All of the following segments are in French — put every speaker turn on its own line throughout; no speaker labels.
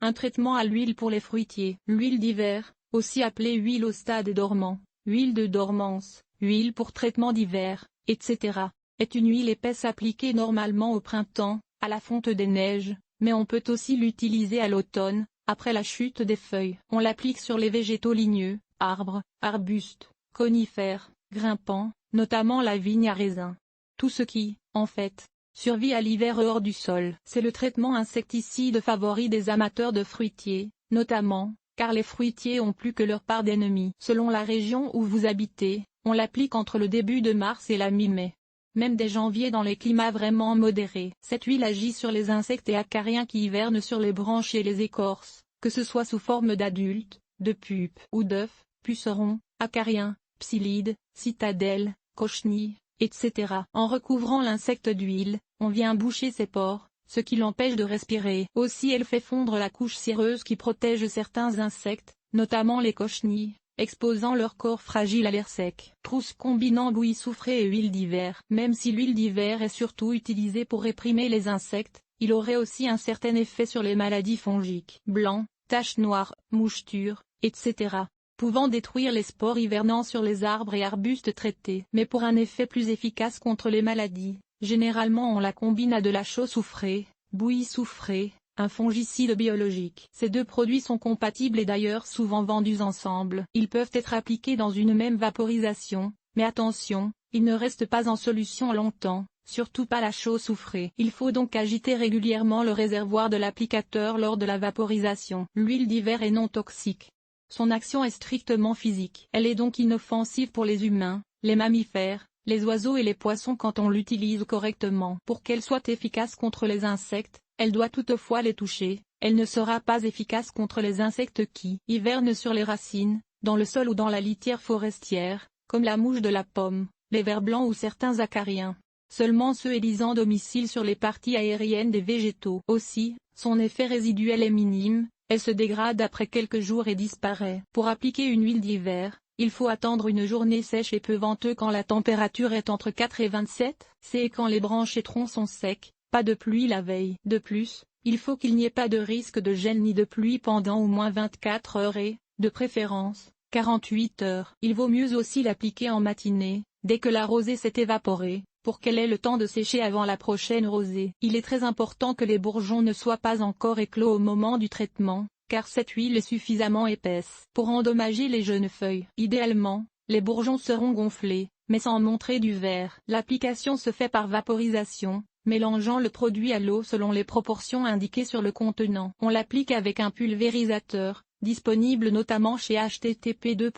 Un traitement à l'huile pour les fruitiers. L'huile d'hiver, aussi appelée huile au stade dormant, huile de dormance, huile pour traitement d'hiver, etc., est une huile épaisse appliquée normalement au printemps, à la fonte des neiges, mais on peut aussi l'utiliser à l'automne, après la chute des feuilles. On l'applique sur les végétaux ligneux, arbres, arbustes, conifères, grimpants, notamment la vigne à raisin. Tout ce qui, en fait, survit à l'hiver hors du sol. C'est le traitement insecticide favori des amateurs de fruitiers, notamment, car les fruitiers ont plus que leur part d'ennemis. Selon la région où vous habitez, on l'applique entre le début de mars et la mi-mai. Même dès janvier dans les climats vraiment modérés. Cette huile agit sur les insectes et acariens qui hivernent sur les branches et les écorces, que ce soit sous forme d'adultes, de pupes ou d'œufs, pucerons, acariens, psyllides, citadelles, cochenilles, etc. En recouvrant l'insecte d'huile, on vient boucher ses pores, ce qui l'empêche de respirer. Aussi elle fait fondre la couche céreuse qui protège certains insectes, notamment les cochenilles, exposant leur corps fragile à l'air sec. Trousse combinant bouillie soufrée et huile d'hiver. Même si l'huile d'hiver est surtout utilisée pour réprimer les insectes, il aurait aussi un certain effet sur les maladies fongiques. Blanc, taches noires, mouchetures, etc., pouvant détruire les spores hivernant sur les arbres et arbustes traités. Mais pour un effet plus efficace contre les maladies, généralement on la combine à de la chaux soufrée, bouillie soufrée, un fongicide biologique. Ces deux produits sont compatibles et d'ailleurs souvent vendus ensemble. Ils peuvent être appliqués dans une même vaporisation, mais attention, ils ne restent pas en solution longtemps, surtout pas la chaux soufrée. Il faut donc agiter régulièrement le réservoir de l'applicateur lors de la vaporisation. L'huile d'hiver est non toxique. Son action est strictement physique. Elle est donc inoffensive pour les humains, les mammifères, les oiseaux et les poissons quand on l'utilise correctement. Pour qu'elle soit efficace contre les insectes, elle doit toutefois les toucher. Elle ne sera pas efficace contre les insectes qui hivernent sur les racines, dans le sol ou dans la litière forestière, comme la mouche de la pomme, les vers blancs ou certains acariens. Seulement ceux élisant domicile sur les parties aériennes des végétaux. Aussi, son effet résiduel est minime, elle se dégrade après quelques jours et disparaît. Pour appliquer une huile d'hiver, il faut attendre une journée sèche et peu venteuse quand la température est entre 4 et 27, c'est quand les branches et troncs sont secs, pas de pluie la veille. De plus, il faut qu'il n'y ait pas de risque de gel ni de pluie pendant au moins 24 heures et, de préférence, 48 heures. Il vaut mieux aussi l'appliquer en matinée, dès que la rosée s'est évaporée, pour qu'elle ait le temps de sécher avant la prochaine rosée. Il est très important que les bourgeons ne soient pas encore éclos au moment du traitement, car cette huile est suffisamment épaisse pour endommager les jeunes feuilles. Idéalement, les bourgeons seront gonflés, mais sans montrer du vert. L'application se fait par vaporisation, mélangeant le produit à l'eau selon les proportions indiquées sur le contenant. On l'applique avec un pulvérisateur, disponible notamment chez http://www.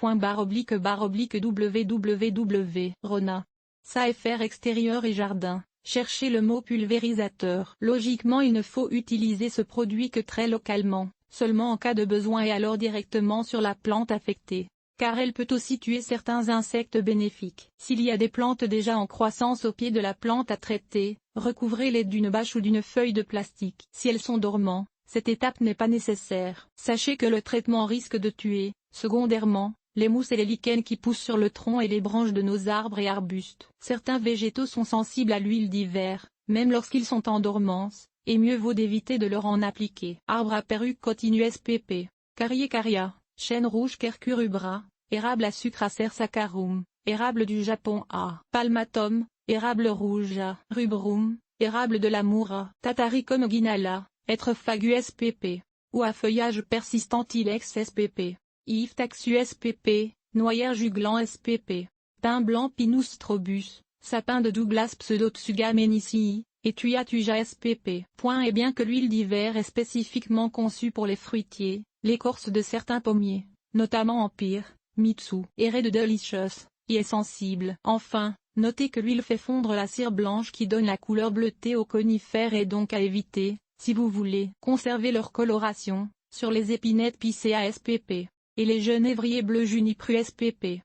Rona. SAFR extérieur et jardin. Cherchez le mot pulvérisateur. Logiquement il ne faut utiliser ce produit que très localement, seulement en cas de besoin et alors directement sur la plante affectée, car elle peut aussi tuer certains insectes bénéfiques. S'il y a des plantes déjà en croissance au pied de la plante à traiter, recouvrez-les d'une bâche ou d'une feuille de plastique. Si elles sont dormants, cette étape n'est pas nécessaire. Sachez que le traitement risque de tuer, secondairement, les mousses et les lichens qui poussent sur le tronc et les branches de nos arbres et arbustes. Certains végétaux sont sensibles à l'huile d'hiver, même lorsqu'ils sont en dormance, et mieux vaut d'éviter de leur en appliquer. Arbre à perruque continue spp. Cariecaria, chêne rouge Quercus rubra, érable à sucre Acer saccharum, érable du Japon A. Palmatum, érable rouge A. Rubrum, érable de l'amour A. Tataricum guinala, hêtre fagus spp. Ou à feuillage persistant ilex spp. Iftaxus spp, noyer juglant spp. Pin blanc Pinus strobus, sapin de Douglas Pseudotsuga menicii, et Tuiatuja spp. Et bien que l'huile d'hiver est spécifiquement conçue pour les fruitiers, l'écorce de certains pommiers, notamment Empire, Mitsu et Red Delicious, y est sensible. Enfin, notez que l'huile fait fondre la cire blanche qui donne la couleur bleutée aux conifères et donc à éviter, si vous voulez conserver leur coloration, sur les épinettes Picea spp. Et les genévriers bleus Junipru spp.